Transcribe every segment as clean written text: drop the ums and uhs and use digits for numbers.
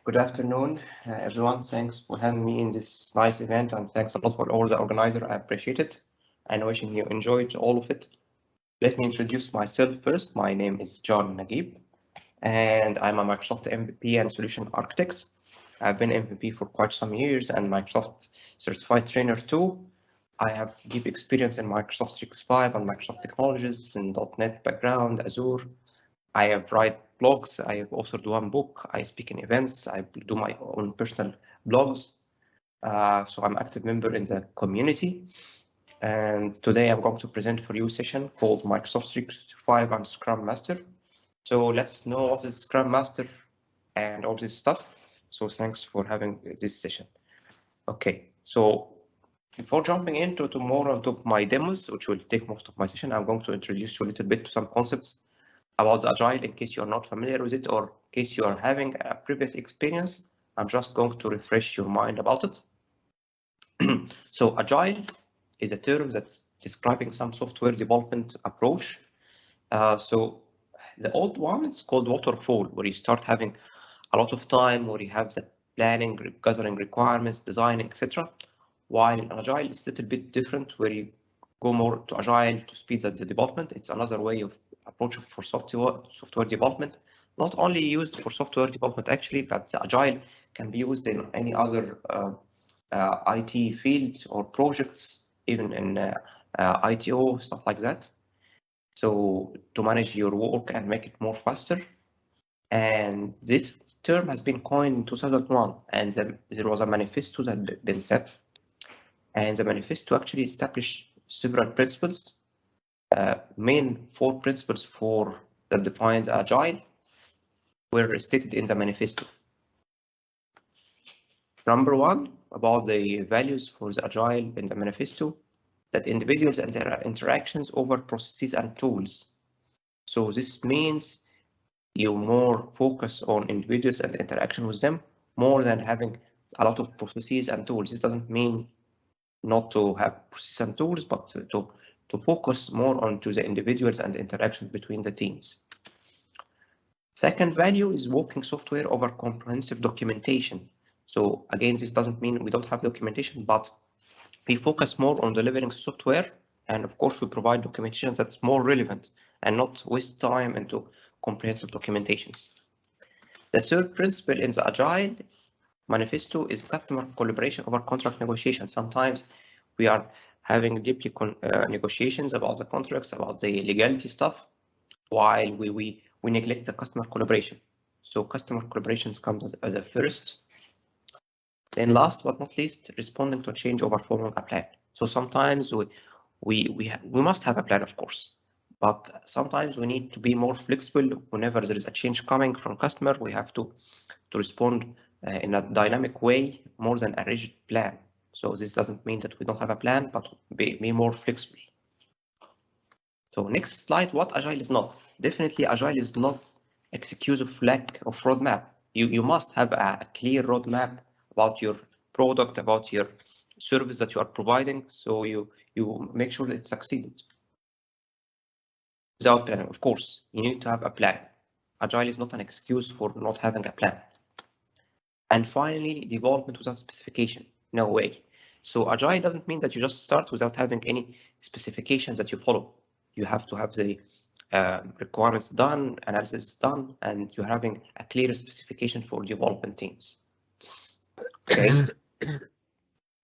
Good afternoon, everyone. Thanks for having me in this nice event, and thanks a lot for all the organizer. I appreciate it, and wishing you enjoyed all of it. Let me introduce myself first. My name is john.naguib, and I'm a Microsoft MVP and Solution Architect. I've been MVP for quite some years and Microsoft Certified Trainer too. I have deep experience in Microsoft 365 and Microsoft technologies in .NET background, Azure. I have write blogs. I have authored one book. I speak in events. I do my own personal blogs. So I'm an active member in the community. And today I'm going to present for you a session called Microsoft 365 and Scrum Master. So let's know what is Scrum Master and all this stuff. So thanks for having this session. Okay, so before jumping into more of my demos, which will take most of my session, I'm going to introduce you a little bit to some concepts about the Agile in case you're not familiar with it or in case you are having a previous experience. I'm just going to refresh your mind about it. So Agile is a term that's describing some software development approach. So the old one, it's called waterfall, where you start having a lot of time, where you have the planning, gathering requirements, designing, etc. While Agile is a little bit different, where you go more to Agile to speed up the development. It's another way of approach for software development, not only used for software development actually, but the Agile can be used in any other IT field or projects, even in ITO, stuff like that. So to manage your work and make it more faster. And this term has been coined in 2001, and there was a manifesto that had been set. And the manifesto actually established several principles. Main 4 principles that defines Agile were stated in the manifesto. Number 1, about the values for the Agile in the manifesto, that individuals and their interactions over processes and tools. So this means you more focus on individuals and interaction with them more than having a lot of processes and tools. This doesn't mean not to have processes and tools, but to focus more onto the individuals and the interaction between the teams. Second value is working software over comprehensive documentation. So again, this doesn't mean we don't have documentation, but we focus more on delivering software. And of course, we provide documentation that's more relevant and not waste time into comprehensive documentations. The third principle in the Agile manifesto is customer collaboration over contract negotiation. Sometimes we are having deeply negotiations about the contracts, about the legality stuff, while we neglect the customer collaboration. So customer collaborations come as the first. Then last but not least, responding to change over following a plan. So sometimes we must have a plan, of course, but sometimes we need to be more flexible. Whenever there is a change coming from customer, we have to respond in a dynamic way more than a rigid plan. So this doesn't mean that we don't have a plan, but be more flexible. So next slide, what Agile is not. Definitely Agile is not excuse of lack of roadmap. You must have a clear roadmap about your product, about your service that you are providing, so you make sure that it succeeded. Without planning, of course, you need to have a plan. Agile is not an excuse for not having a plan. And finally, development without specification. No way. So Agile doesn't mean that you just start without having any specifications that you follow. You have to have the requirements done, analysis done, and you're having a clear specification for development teams. Okay.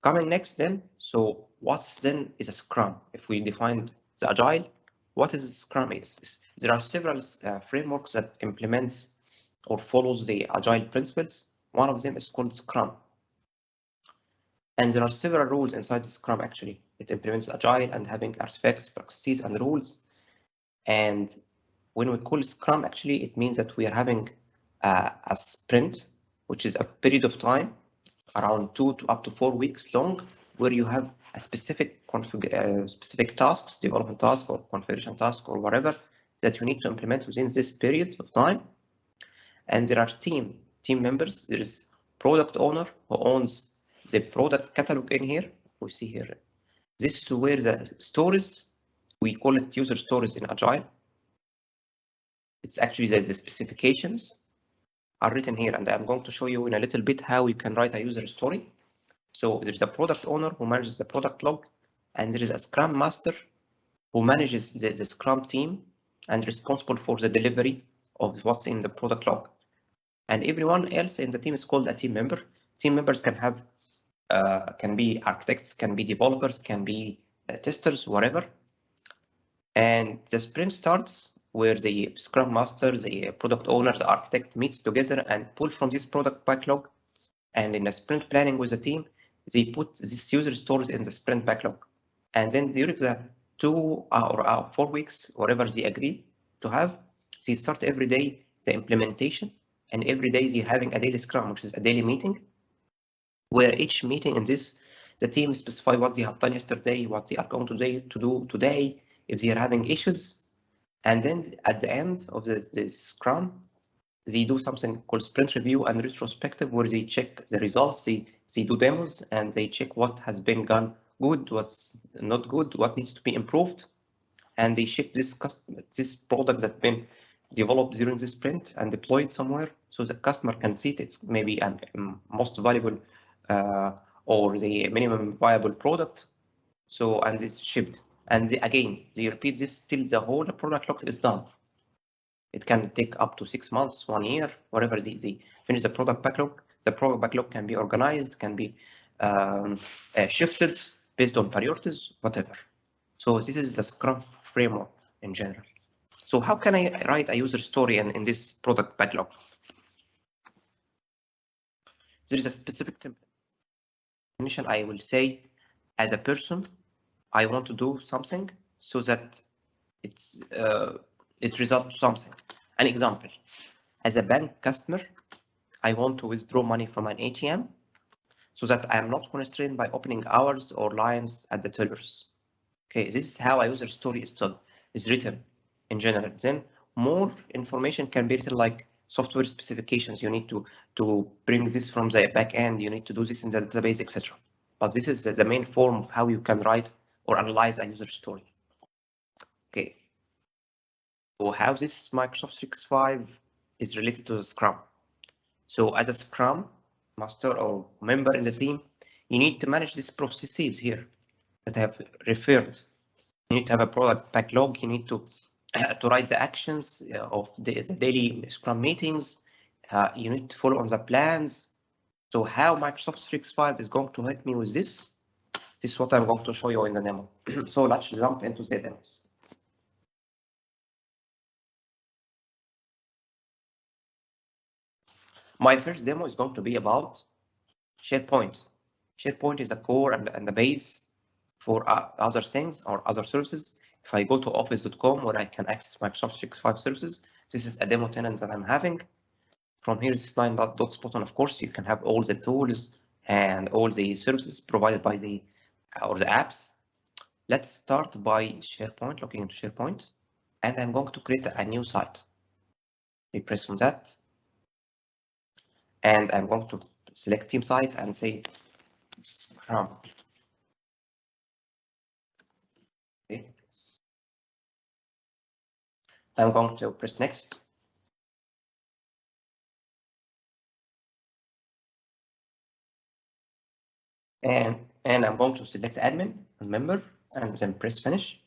Coming next then, so what then is a Scrum? If we define the Agile, what is Scrum is? There are several frameworks that implements or follows the Agile principles. One of them is called Scrum. And there are several rules inside the Scrum actually. It implements Agile and having artifacts, processes, and rules. And when we call Scrum, actually, it means that we are having a sprint, which is a period of time around 2 to up to 4 weeks long, where you have a specific specific tasks, development task or configuration task or whatever that you need to implement within this period of time. And there are team members. There is product owner who owns the product catalog in here. We see here. This is where the stories, we call it user stories in Agile. It's actually the specifications. are written here, and I'm going to show you in a little bit how you can write a user story. So there's a product owner who manages the product log, and there is a Scrum Master who manages the Scrum team and responsible for the delivery of what's in the product log. And everyone else in the team is called a team member. Team members can have can be architects, can be developers, can be testers, whatever. And the sprint starts where the Scrum Master, the product owner, the architect meets together and pull from this product backlog. And in the sprint planning with the team, they put these user stories in the sprint backlog. And then during the 2 or 4 weeks, whatever they agree to have, they start every day the implementation. And every day they're having a daily Scrum, which is a daily meeting, where each meeting in this, the team specify what they have done yesterday, what they are going to do today, if they are having issues. And then at the end of the Scrum, they do something called sprint review and retrospective, where they check the results, they do demos, and they check what has been done good, what's not good, what needs to be improved. And they ship this product that's been developed during the sprint and deployed somewhere, so the customer can see it. It's maybe a most valuable or the minimum viable product. So, and it's shipped. And again, they repeat this till the whole product log is done. It can take up to 6 months, 1 year, whatever they finish the product backlog. The product backlog can be organized, can be shifted based on priorities, whatever. So this is the Scrum framework in general. So how can I write a user story in this product backlog? There is a specific template. Initially, I will say, as a person, I want to do something so that it results something. An example, as a bank customer, I want to withdraw money from an ATM so that I am not constrained by opening hours or lines at the tellers. Okay, this is how a user story is written in general. Then more information can be written, like software specifications. You need to bring this from the back end. You need to do this in the database, etc. But this is the main form of how you can write or analyze a user story. Okay. So how this Microsoft 365 is related to the Scrum. So as a Scrum Master or member in the team, you need to manage these processes here that I have referred. You need to have a product backlog. You need to write the actions of the daily Scrum meetings. You need to follow on the plans. So how Microsoft 365 is going to help me with this? This is what I'm going to show you in the demo. So let's jump into the demos. My first demo is going to be about SharePoint. SharePoint is a core and the base for other things or other services. If I go to office.com, where I can access Microsoft 365 services, this is a demo tenant that I'm having. From here, this 9-dots button, of course, you can have all the tools and all the services provided by the apps. Let's start by SharePoint, looking into SharePoint, and I'm going to create a new site. We press on that, and I'm going to select team site and say Scrum. Okay. I'm going to press next. And I'm going to select admin and member and then press finish.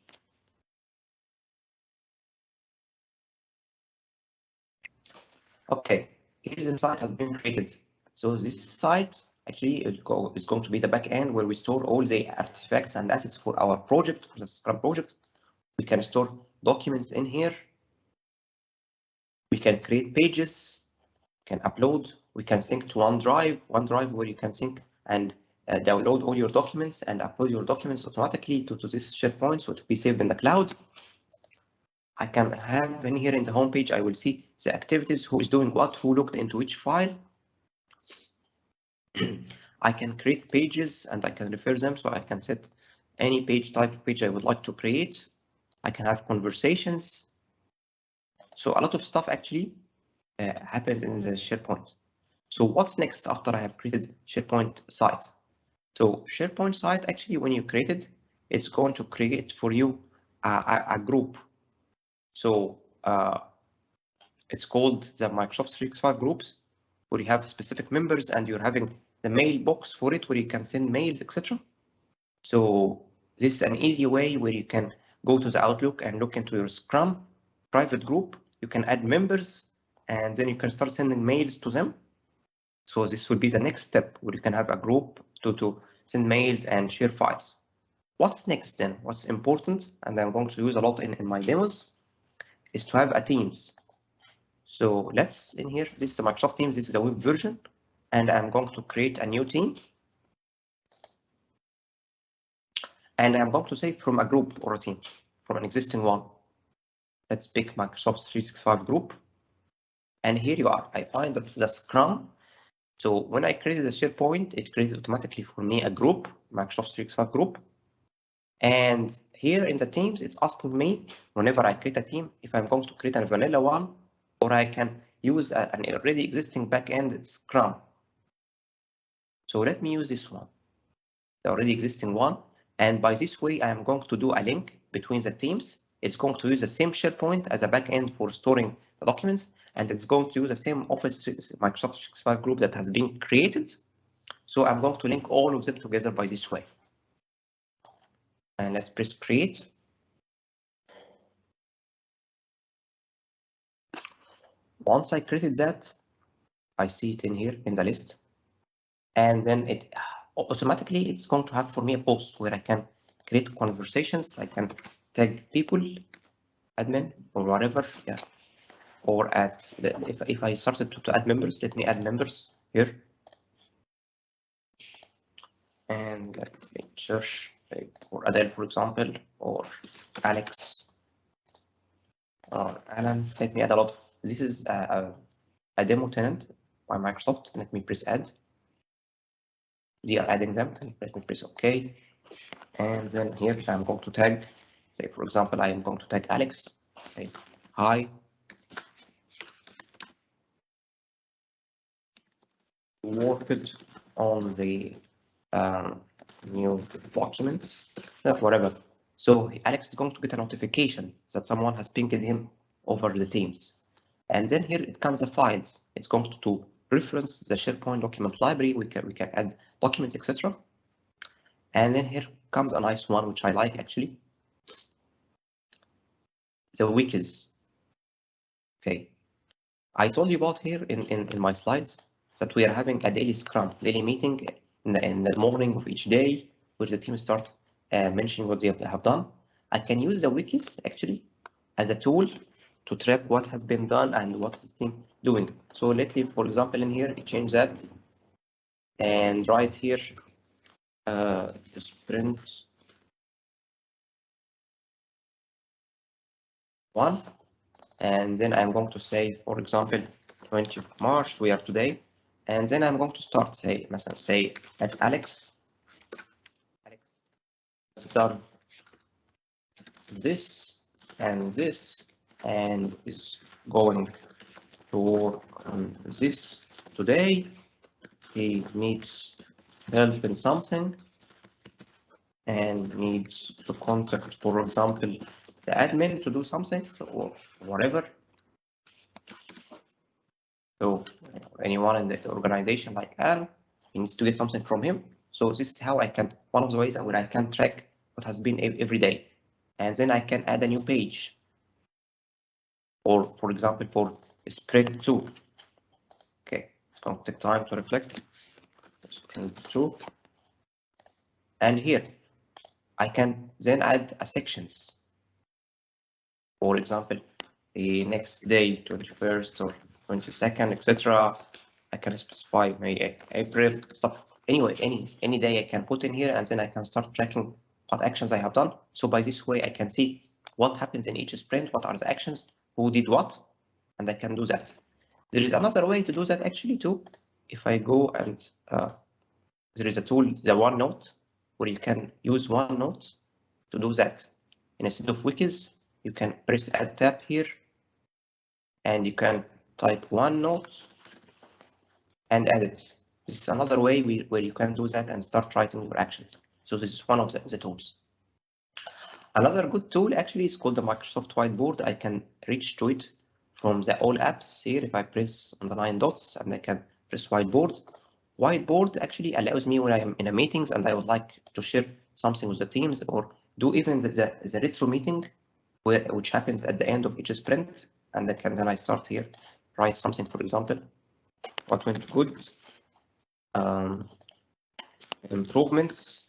Okay, here's the site has been created. So this site actually is going to be the back end where we store all the artifacts and assets for our project, for the Scrum project. We can store documents in here. We can create pages, can upload, we can sync to OneDrive where you can sync and download all your documents and upload your documents automatically to this SharePoint, so to be saved in the cloud. I can have in here in the home page, I will see the activities, who is doing what, who looked into which file. I can create pages and I can refer them, so I can set any page type of page I would like to create. I can have conversations. So a lot of stuff actually happens in the SharePoint. So what's next after I have created SharePoint site? So SharePoint site, actually, when you create it, it's going to create for you a group. So it's called the Microsoft 365 groups. where you have specific members and you're having the mailbox for it where you can send mails, etc. So this is an easy way where you can go to the Outlook and look into your Scrum private group. You can add members and then you can start sending mails to them. So this will be the next step where you can have a group to send mails and share files. What's next then? What's important, and I'm going to use a lot in my demos, is to have a Teams. So let's, in here, this is a Microsoft Teams, this is a web version, and I'm going to create a new team. And I'm going to say from a group or a team, from an existing one. Let's pick Microsoft 365 group. And here you are, I find that the Scrum. So when I created the SharePoint, it created automatically for me a group, Microsoft 365 group. And here in the teams, it's asking me whenever I create a team, if I'm going to create a vanilla one, or I can use an already existing backend Scrum. So let me use this one, the already existing one. And by this way, I am going to do a link between the teams. It's going to use the same SharePoint as a backend for storing the documents, and it's going to use the same Office Microsoft 365 group that has been created. So I'm going to link all of them together by this way. And let's press create. Once I created that, I see it in here in the list. And then it automatically, it's going to have for me a post where I can create conversations. I can tag people, admin, or whatever. Yeah. Or if I started to add members, let me add members here. And let me search for Adele, for example, or Alex, or Alan. Let me add a lot. This is a demo tenant by Microsoft. Let me press add. They are adding them. Let me press OK. And then here I'm going to tag, say, for example, I am going to tag Alex. Say, hi. Worked on the new documents, whatever. So Alex is going to get a notification that someone has pinged him over the Teams. And then here it comes the files. It's going to reference the SharePoint document library. We can add documents, etc. And then here comes a nice one, which I like actually. The wikis. Okay. I told you about here in my slides that we are having a daily Scrum, daily meeting in the morning of each day, where the team start mentioning what they have done. I can use the wikis actually as a tool to track what has been done and what the team doing. So let me, for example, in here, change that and write here sprint 1. And then I'm going to say, for example, 20th March, we are today. And then I'm going to start, say at Alex has done this and this, and is going to work on this today. He needs help in something and needs to contact, for example, the admin to do something or whatever. So anyone in the organization like Al, he needs to get something from him. So this is how I can, one of the ways where I can track what has been every day. And then I can add a new page. Or for example, for sprint 2. Okay, it's going to take time to reflect. Sprint 2. And here, I can then add a sections. For example, the next day, 21st or 22nd, etc. I can specify May, April, stuff. Anyway, any day I can put in here, and then I can start tracking what actions I have done. So by this way, I can see what happens in each sprint, what are the actions, who did what, and I can do that. There is another way to do that actually too. If I go and there is a tool, the OneNote, where you can use OneNote to do that. And instead of wikis, you can press add tab here, and you can type OneNote and add it. This is another way where you can do that and start writing your actions. So this is one of the tools. Another good tool actually is called the Microsoft Whiteboard. I can reach to it from the all apps here. If I press on the 9 dots, and I can Press Whiteboard. Whiteboard actually allows me when I'm in a meetings and I would like to share something with the teams or do even the retro meeting which happens at the end of each sprint, and then I start here, write something, for example, what went good, improvements,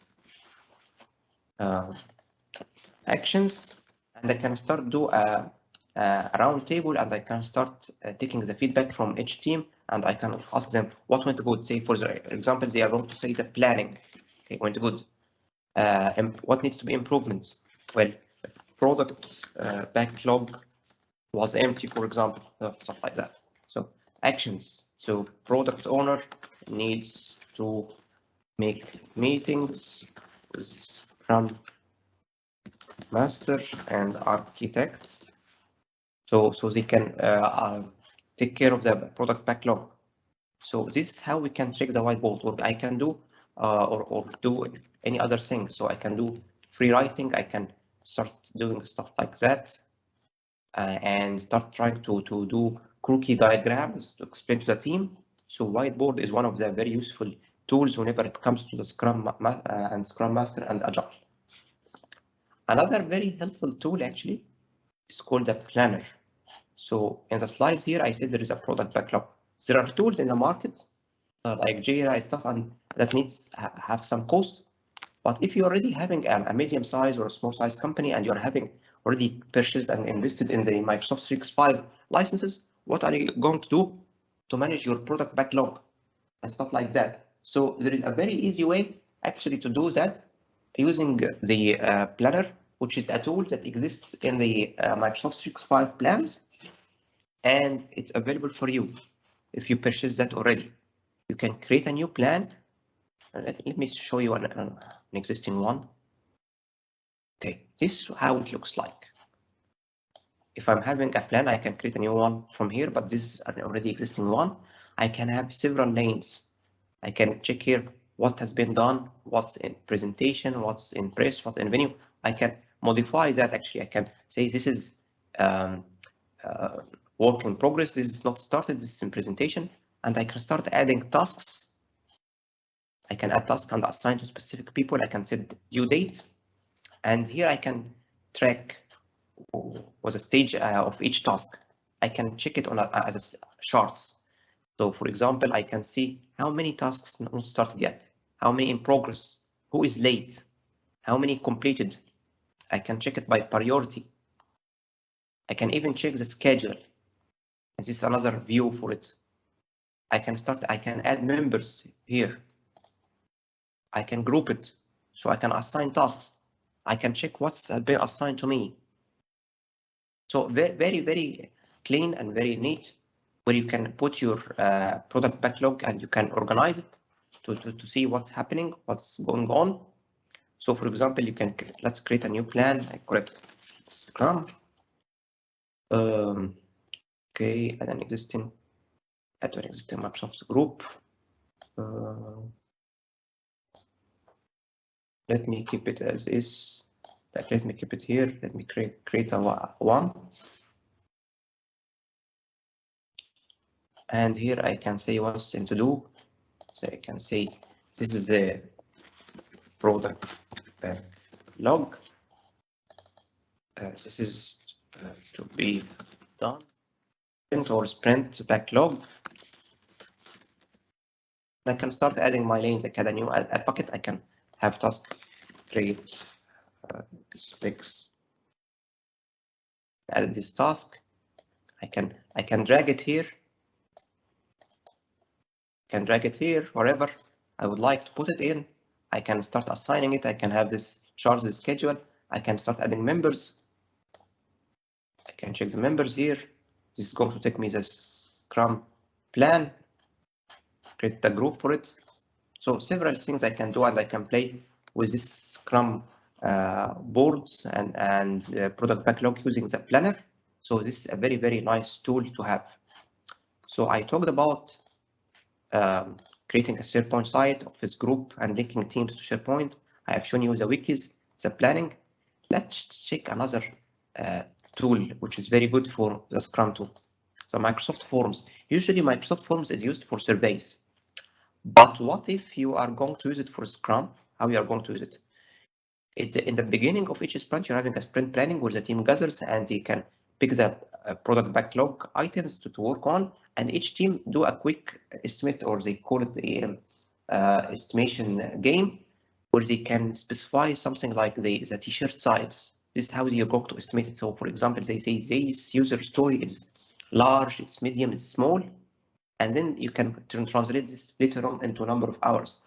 actions, and I can start do a round table, and I can start taking the feedback from each team, and I can ask them what went good. Say, for example, they are going to say the planning, okay, went good. And what needs to be improvements? Well, product backlog was empty, for example, stuff like that. So actions. So product owner needs to make meetings with Scrum Master and Architect, so they can take care of the product backlog. So this is how we can check the whiteboard. Or I can do or do any other thing. So I can do free writing. I can start doing stuff like that and start trying to do croquis diagrams to explain to the team. So whiteboard is one of the very useful tools whenever it comes to the Scrum and Scrum Master and Agile. Another very helpful tool actually is called a planner. So in the slides here, I said there is a product backlog. There are tools in the market like Jira stuff, and that needs have some cost. But if you're already having a medium size or a small size company and you're having already purchased and invested in the Microsoft 365 licenses, what are you going to do to manage your product backlog and stuff like that? So there is a very easy way actually to do that using the planner, which is a tool that exists in the Microsoft 365 plans, and it's available for you if you purchase that already. You can create a new plan. Let me show you an existing one. Okay, this is how it looks like. If I'm having a plan, I can create a new one from here, but this is an already existing one. I can have several lanes. I can check here what has been done, what's in presentation, what's in press, what's in venue. I can modify that actually. I can say this is work in progress, this is not started, this is in presentation, and I can start adding tasks. I can add tasks and assign to specific people. I can set due date, and here I can track was a stage of each task. I can check it on as charts. So for example, I can see how many tasks not started yet, how many in progress, who is late, how many completed. I can check it by priority. I can even check the schedule. And this is another view for it. I can add members here. I can group it, so I can assign tasks. I can check what's been assigned to me. So very, very clean and very neat, where you can put your product backlog and you can organize it to see what's happening, what's going on. So for example, let's create a new plan. I call it Scrum. Okay, add an existing Microsoft group. Let me keep it as is. Let me keep it here. Let me create a one. And here I can say what's in to do. So I can say this is the product backlog. This is to be done. Or sprint backlog. I can start adding my lanes. I can add a new add bucket. I can have task create specs. Add this task. I can drag it here. Can drag it here wherever I would like to put it in. I can start assigning it. I can have this chart, the schedule. I can start adding members. I can check the members here. This is going to take me the Scrum plan. Create a group for it. So several things I can do, and I can play with this Scrum boards and product backlog using the planner. So this is a very, very nice tool to have. So I talked about creating a SharePoint site of this group and linking teams to SharePoint. I have shown you the wikis, the planning. Let's check another tool which is very good for the Scrum tool. the Microsoft Forms. Usually Microsoft Forms is used for surveys. But what if you are going to use it for Scrum? How you are going to use it? It's in the beginning of each sprint, you're having a sprint planning where the team gathers and they can pick the product backlog items to work on, and each team do a quick estimate, or they call it the estimation game, where they can specify something like the t-shirt size. This is how they are going to estimate it. So for example, they say this user story is large, it's medium, it's small, and then you can translate this later on into a number of hours.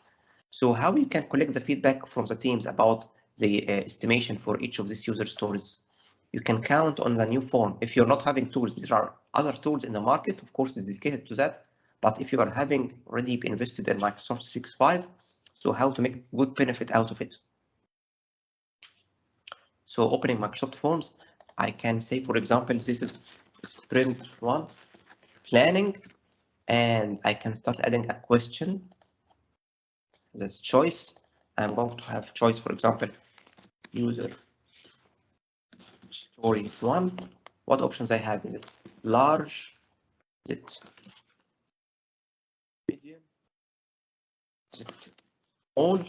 So how you can collect the feedback from the teams about the estimation for each of these user stories? You can count on the new form. If you're not having tools, there are other tools in the market, of course, dedicated to that. But if you are having already invested in Microsoft 365, so how to make good benefit out of it? So opening Microsoft Forms, I can say, for example, this is sprint 1 planning, and I can start adding a question. That's choice. I'm going to have choice, for example, user story 1. What options I have? Is it large? Is it medium? Is it all?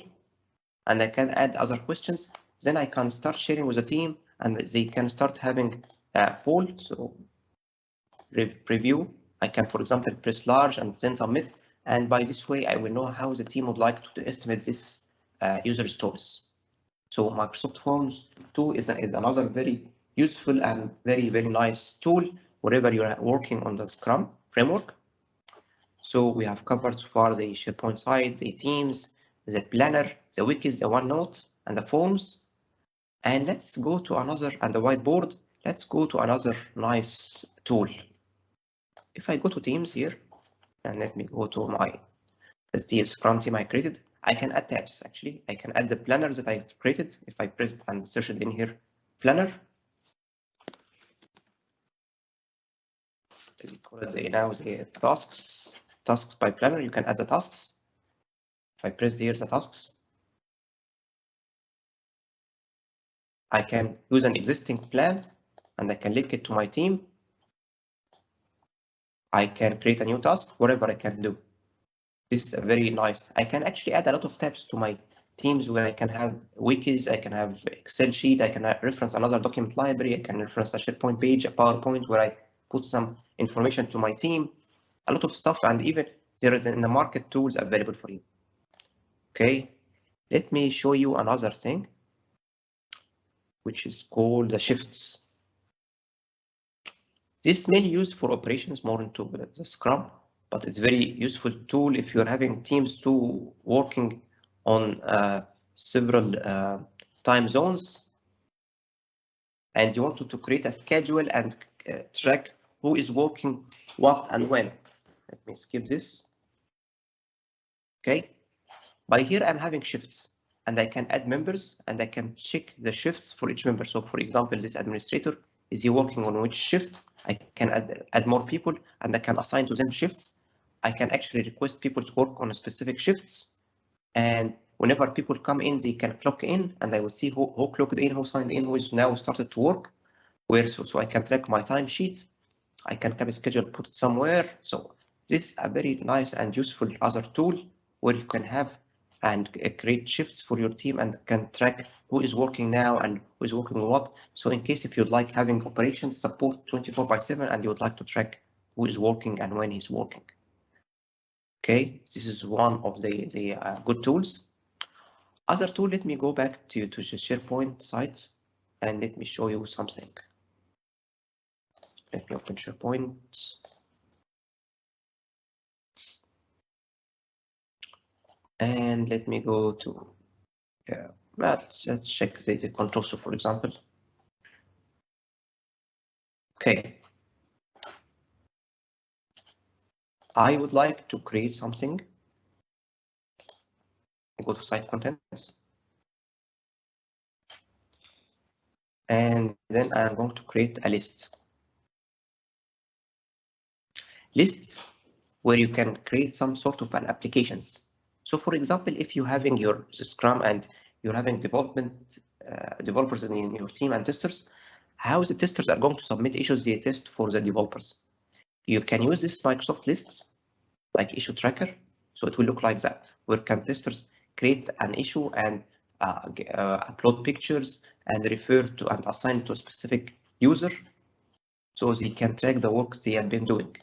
And I can add other questions. Then I can start sharing with the team, and they can start having a poll. So preview. I can, for example, press large and then submit. And by this way, I will know how the team would like to estimate this user stories. So Microsoft Forms 2 is another very useful and very, very nice tool wherever you're working on the Scrum framework. So we have covered so far the SharePoint side, the teams, the planner, the wikis, the OneNote, and the forms. And let's go to another, and the whiteboard. Let's go to another nice tool. If I go to teams here, and let me go to my Scrum team I created, I can add tabs. Actually, I can add the planner that I created. If I pressed and searched in here, planner. We call it now the tasks by planner. You can add the tasks. If I press here the tasks, I can use an existing plan and I can link it to my team. I can create a new task, whatever I can do. This is very nice. I can actually add a lot of tabs to my teams where I can have wikis, I can have Excel sheet, I can reference another document library, I can reference a SharePoint page, a PowerPoint where I put some information to my team, a lot of stuff, and even there is in the market tools available for you. Okay, let me show you another thing, which is called the shifts. This is mainly used for operations, more into the Scrum, but it's very useful tool if you're having teams too working on several time zones, and you want to create a schedule and track who is working what and when. Let me skip this. Okay, by here I'm having shifts, and I can add members and I can check the shifts for each member. So for example, this administrator, is he working on which shift? I can add more people and I can assign to them shifts. I can actually request people to work on specific shifts, and whenever people come in, they can clock in, and I would see who clocked in, who signed in, who is now started to work. So I can track my timesheet. I can have a schedule, put it somewhere. So this is a very nice and useful other tool where you can have and create shifts for your team and can track who is working now and who is working on what. So in case if you'd like having operations support 24/7 and you would like to track who is working and when he's working. Okay, this is one of the good tools. Other tool, let me go back to the SharePoint site and let me show you something. Let me open SharePoint. And let me go to, let's check the control. So for example, okay, I would like to create something. I go to site contents. And then I'm going to create a list. Lists where you can create some sort of an applications. So for example, if you're having your Scrum and you're having developers in your team and testers, how the testers are going to submit issues they test for the developers. you can use this Microsoft lists like issue tracker. So it will look like that, where can testers create an issue and upload pictures and refer to and assign to a specific user so they can track the work they have been doing.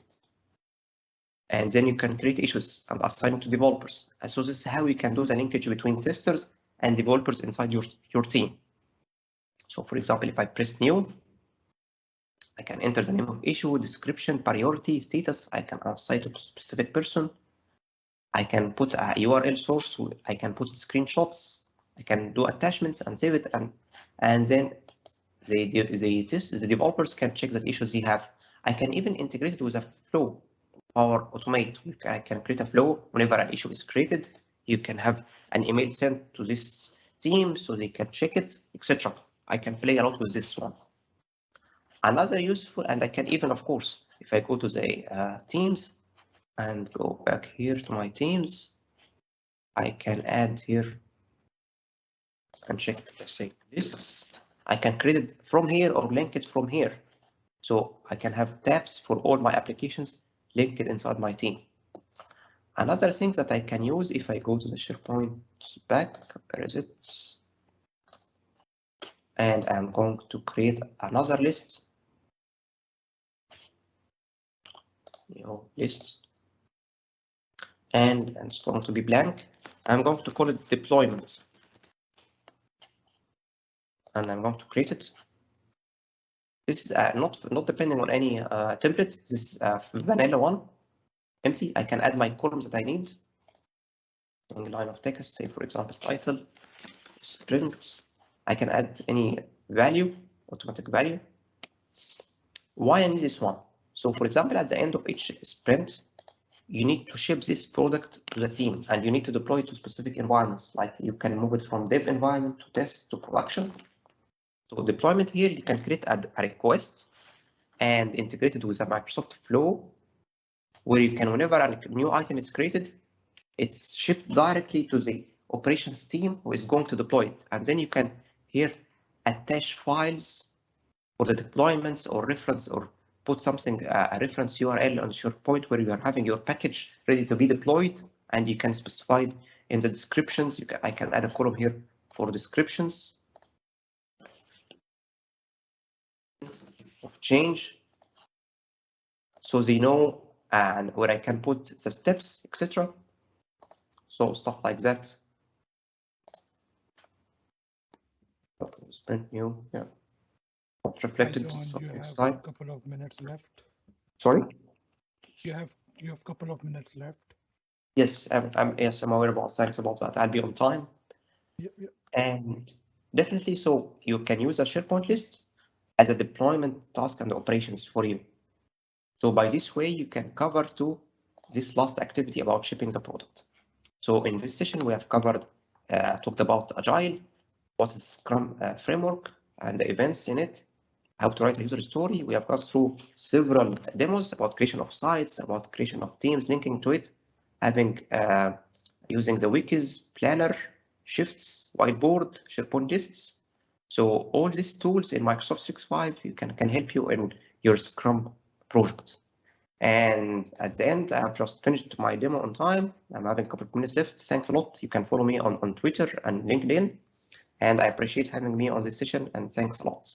And then you can create issues and assign to developers. And so this is how you can do the linkage between testers and developers inside your team. So for example, if I press new, I can enter the name of issue, description, priority, status. I can assign to a specific person. I can put a URL source. I can put screenshots. I can do attachments and save it. And then the developers can check that issues they have. I can even integrate it with a flow. Power Automate. I can create a flow whenever an issue is created. You can have an email sent to this team so they can check it, etc. I can play a lot with this one. Another useful, and I can even, of course, if I go to the teams and go back here to my teams, I can add here and check, let's say, lists. I can create it from here or link it from here. So I can have tabs for all my applications linked inside my team. Another thing that I can use if I go to the SharePoint back, where is it? And I'm going to create another list. List. And it's going to be blank. I'm going to call it deployment. And I'm going to create it. This is not depending on any template. This is vanilla one, empty. I can add my columns that I need. In line of text, say for example, title, sprint. I can add any value, automatic value. Why I need this one? So for example, at the end of each sprint, you need to ship this product to the team and you need to deploy it to specific environments. Like you can move it from dev environment to test to production. So deployment here, you can create a request and integrate it with a Microsoft flow where you can, whenever a new item is created, it's shipped directly to the operations team who is going to deploy it. And then you can here attach files for the deployments or reference or put something, a reference URL on SharePoint where you are having your package ready to be deployed, and you can specify it in the descriptions. I can add a column here for descriptions of change, so they know, and where I can put the steps, etc. So stuff like that. Sprint new, yeah. Reflected. John, you have a couple of minutes left. Sorry? You have a couple of minutes left. Yes, I'm aware about. Thanks about that. I'll be on time. Yep. And definitely, so you can use a SharePoint list as a deployment task and operations for you. So by this way, you can cover to this last activity about shipping the product. So in this session, we have covered, talked about Agile, what is Scrum framework and the events in it, how to write a user story. We have gone through several demos about creation of sites, about creation of teams linking to it, having using the wikis, planner, shifts, whiteboard, SharePoint lists. So all these tools in Microsoft 365 can help you in your Scrum project. And at the end, I've just finished my demo on time. I'm having a couple of minutes left. Thanks a lot. You can follow me on Twitter and LinkedIn. And I appreciate having me on this session, and thanks a lot.